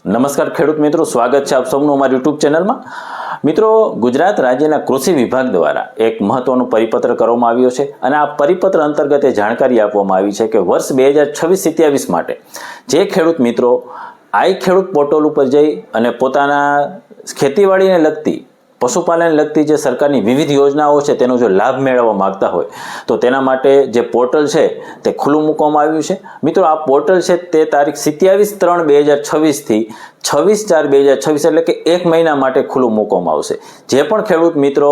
નમસ્કાર ખેડૂત મિત્રો, સ્વાગત છે આપ સૌનું અમારી યુટ્યુબ ચેનલમાં। મિત્રો, ગુજરાત રાજ્યના કૃષિ વિભાગ દ્વારા એક મહત્વનું પરિપત્ર કરવામાં આવ્યો છે અને આ પરિપત્ર અંતર્ગત એ જાણકારી આપવામાં આવી છે કે વર્ષ 2026-27 માટે જે ખેડૂત મિત્રો આઈ ખેડૂત પોર્ટલ ઉપર જઈ અને પોતાના ખેતીવાડીને લગતી પશુપાલનને લગતી જે સરકારની વિવિધ યોજનાઓ છે તેનો જો લાભ મેળવવા માંગતા હોય તો તેના માટે જે પોર્ટલ છે તે ખુલ્લું મૂકવામાં આવ્યું છે। મિત્રો, આ પોર્ટલ છે તે તારીખ 27/3/2026 થી 26/4/2026 એટલે કે એક મહિના માટે ખુલ્લું મૂકવામાં આવશે। જે પણ ખેડૂત મિત્રો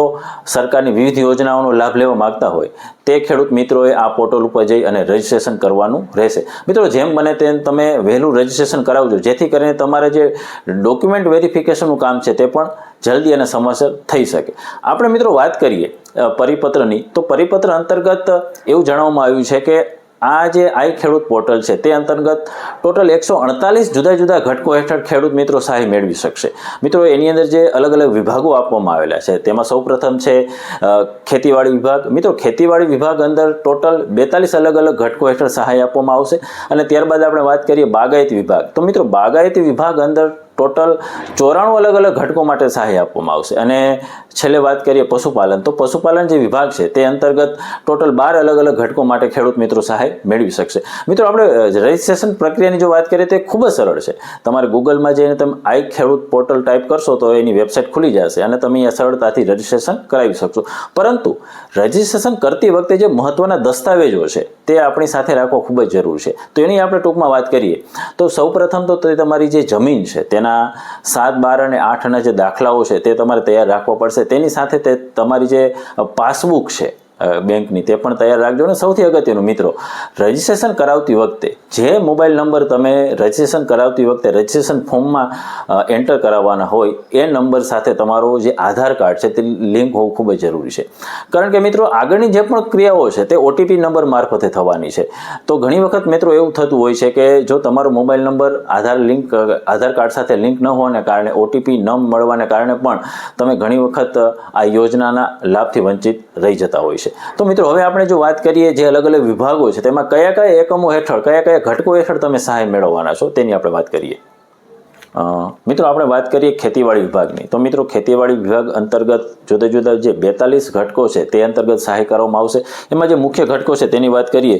સરકારની વિવિધ યોજનાઓનો લાભ લેવા માંગતા હોય તે ખેડૂત મિત્રોએ આ પોર્ટલ ઉપર જઈ અને રજીસ્ટ્રેશન કરવાનું રહેશે। મિત્રો, જેમ બને તેમ તમે વહેલું રજીસ્ટ્રેશન કરાવજો, જેથી કરીને તમારે જે ડોક્યુમેન્ટ વેરિફિકેશનનું કામ છે તે પણ જલ્દી અને સમયસર થઈ શકે। આપણે મિત્રો વાત કરીએ પરિપત્રની, તો પરિપત્ર અંતર્ગત એવું જણાવવામાં આવ્યું છે કે આ જે આઈ ખેડૂત પોર્ટલ છે તે અંતર્ગત ટોટલ 148 જુદા જુદા ઘટકો હેઠળ ખેડૂત મિત્રો સહાય મેળવી શકશે। મિત્રો, એની અંદર જે અલગ અલગ વિભાગો આપવામાં આવેલા છે તેમાં સૌપ્રથમ છે ખેતીવાડી વિભાગ। મિત્રો, ખેતીવાડી વિભાગ અંદર ટોટલ 42 અલગ અલગ ઘટકો હેઠળ સહાય આપવામાં આવશે। અને ત્યારબાદ આપણે વાત કરીએ બાગાયતી વિભાગ, તો મિત્રો બાગાયતી વિભાગ અંદર ટોટલ 94 અલગ અલગ ઘટકો માટે સહાય આપવામાં આવશે। અને છેલ્લે વાત કરીએ પશુપાલન, તો પશુપાલન જે વિભાગ છે તે અંતર્ગત ટોટલ 12 અલગ અલગ ઘટકો માટે ખેડૂત મિત્રો સહાય મેળવી શકશે। મિત્રો, આપણે રજીસ્ટ્રેશન પ્રક્રિયાની જો વાત કરીએ તો ખૂબ જ સરળ છે। તમારે ગૂગલમાં જઈને તમે આઈ ખેડૂત પોર્ટલ ટાઈપ કરશો તો એની વેબસાઇટ ખુલી જશે અને તમે અહીંયા સરળતાથી રજીસ્ટ્રેશન કરાવી શકશો। પરંતુ રજીસ્ટ્રેશન કરતી વખતે જે મહત્વના દસ્તાવેજો છે તે આપણી સાથે રાખવા ખૂબ જ જરૂરી છે। તો એની આપણે ટૂંકમાં વાત કરીએ તો સૌપ્રથમ તો તમારી જે જમીન છે તેના 7, 12 અને 8ના જે દાખલાઓ છે તે તમારે તૈયાર રાખવા પડશે। તેની સાથે તે તમારી જે પાસબુક છે બેંકની તે પણ તૈયાર રાખજો। અને સૌથી અગત્યનું મિત્રો, રજીસ્ટ્રેશન કરાવતી વખતે જે મોબાઈલ નંબર તમે રજીસ્ટ્રેશન કરાવતી વખતે રજીસ્ટ્રેશન ફોર્મમાં એન્ટર કરાવવાના હોય એ નંબર સાથે તમારો જે આધાર કાર્ડ છે તે લિંક હોવું ખૂબ જ જરૂરી છે। કારણ કે મિત્રો, આગળની જે પણ ક્રિયાઓ છે તે ઓટીપી નંબર મારફતે થવાની છે। તો ઘણી વખત મિત્રો એવું થતું હોય છે કે જો તમારો મોબાઈલ નંબર આધાર કાર્ડ સાથે લિંક ન હોવાને કારણે ઓટીપી ન મળવાને કારણે પણ તમે ઘણી વખત આ યોજનાના લાભથી વંચિત રહી જતા હોય છે। તો મિત્રો, હવે આપણે જો વાત કરીએ જે અલગ અલગ વિભાગો છે તેમાં કયા કયા એકમો હેઠળ કયા ઘટકો હેઠળ તમે સહાય મેળવવાના છો તેની આપણે વાત કરીએ। મિત્રો, આપણે વાત કરીએ ખેતીવાડી વિભાગની, તો મિત્રો ખેતીવાડી વિભાગ અંતર્ગત જુદા જુદા જે 42 ઘટકો છે તે અંતર્ગત સહાય કરવામાં આવશે। એમાં જે મુખ્ય ઘટકો છે તેની વાત કરીએ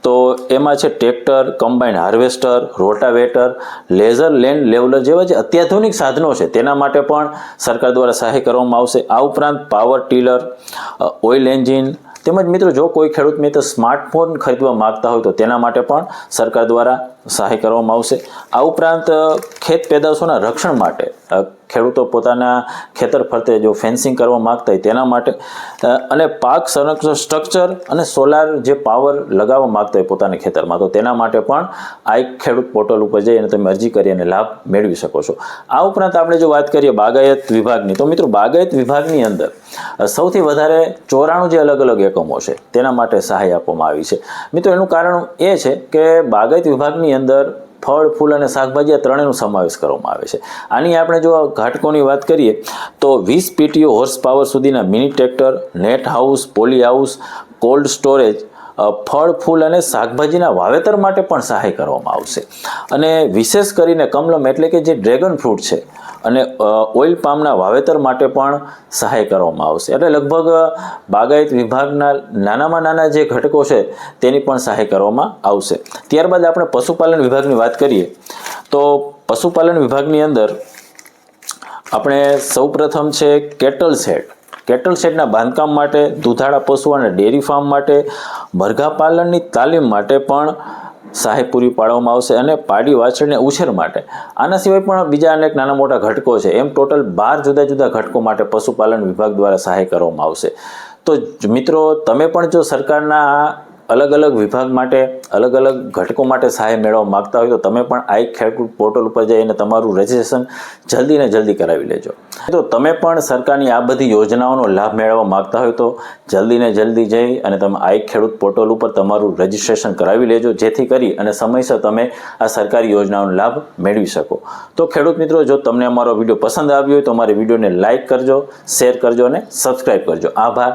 તો એમાં છે tractor, combine harvester, rotavator, laser land leveler જેવા જે અત્યાધુનિક સાધનો છે તેના માટે પણ સરકાર દ્વારા સહાય કરવામાં આવશે। આ ઉપરાંત પાવર ટીલર, ઓઇલ એન્જિન, તેમજ મિત્રો જો કોઈ ખેડૂત મિત્ર સ્માર્ટફોન ખરીદવા માગતા હોય તો તેના માટે પણ સરકાર દ્વારા સહાય કરવામાં આવશે। આ ઉપરાંત ખેત પેદાશોના રક્ષણ માટે ખેડૂતો પોતાના ખેતર ફરતે જો ફેન્સિંગ કરવા માગતા હોય તેના માટે, અને પાક સંરક્ષણ સ્ટ્રક્ચર અને સોલાર જે પાવર લગાવવા માગતા હોય પોતાના ખેતરમાં તો તેના માટે પણ આ એક ખેડૂત પોર્ટલ ઉપર જઈ અને તમે અરજી કરી અને લાભ મેળવી શકો છો। આ ઉપરાંત આપણે જો વાત કરીએ બાગાયત વિભાગની, તો મિત્રો બાગાયત વિભાગની અંદર સૌથી વધારે 94 જે અલગ અલગ એકમો છે તેના માટે સહાય આપવામાં આવી છે। મિત્રો, એનું કારણ એ છે કે બાગાયત વિભાગની અંદર ફળ, ફૂલ અને શાકભાજી આ ત્રણેયનો સમાવેશ કરવામાં આવે છે। આની આપણે જો ઘટકોની વાત કરીએ તો 20 PTO હોર્સ પાવર સુધીના mini tractor, net house, poly house, cold storage, ફળ, ફૂલ અને શાકભાજીના વાવેતર માટે પણ સહાય કરવામાં આવશે। અને વિશેષ કરીને કમલમ એટલે કે જે ડ્રેગન ફ્રૂટ છે અને ઓઇલ પામના વાવેતર માટે પણ સહાય કરવામાં આવશે। એટલે લગભગ બાગાયત વિભાગના નાનામાં નાના જે ઘટકો છે તેની પણ સહાય કરવામાં આવશે। ત્યારબાદ આપણે પશુપાલન વિભાગની વાત કરીએ તો પશુપાલન વિભાગની અંદર આપણે સૌપ્રથમ છે કેટલ શેડના બાંધકામ માટે, દૂધાળા પશુ અને ડેરી ફાર્મ માટે, મરઘા પાલનની તાલીમ માટે પણ સહાય પૂરી પાડવામાં આવશે। અને પાડી વાછરને ઉછેર માટે, આના સિવાય પણ બીજા અનેક નાના મોટા ઘટકો છે, એમ ટોટલ 12 જુદા જુદા ઘટકો માટે પશુપાલન વિભાગ દ્વારા સહાય કરવામાં આવશે। તો મિત્રો, તમે પણ જો સરકારના અલગ અલગ વિભાગ માટે અલગ અલગ ઘટકો માટે સહાય મેળવવા માગતા હોય તો તમે પણ આ ખેડૂત પોર્ટલ ઉપર જઈને તમારું રજીસ્ટ્રેશન જલ્દી ને જલ્દી કરાવી લેજો। તો તમે પણ સરકારની આ બધી યોજનાઓનો લાભ મેળવવા માગતા હોય તો જલ્દી ને જલ્દી જઈ અને તમે આ ખેડૂત પોર્ટલ ઉપર તમારું રજીસ્ટ્રેશન કરાવી લેજો, જેથી કરી અને સમયસર તમે આ સરકારી યોજનાઓનો લાભ મેળવી શકો। તો ખેડૂત મિત્રો, જો તમને અમારો વિડીયો પસંદ આવ્યો હોય તો અમારી વિડીયોને લાઇક કરજો, શેર કરજો અને સબસ્ક્રાઈબ કરજો। આભાર।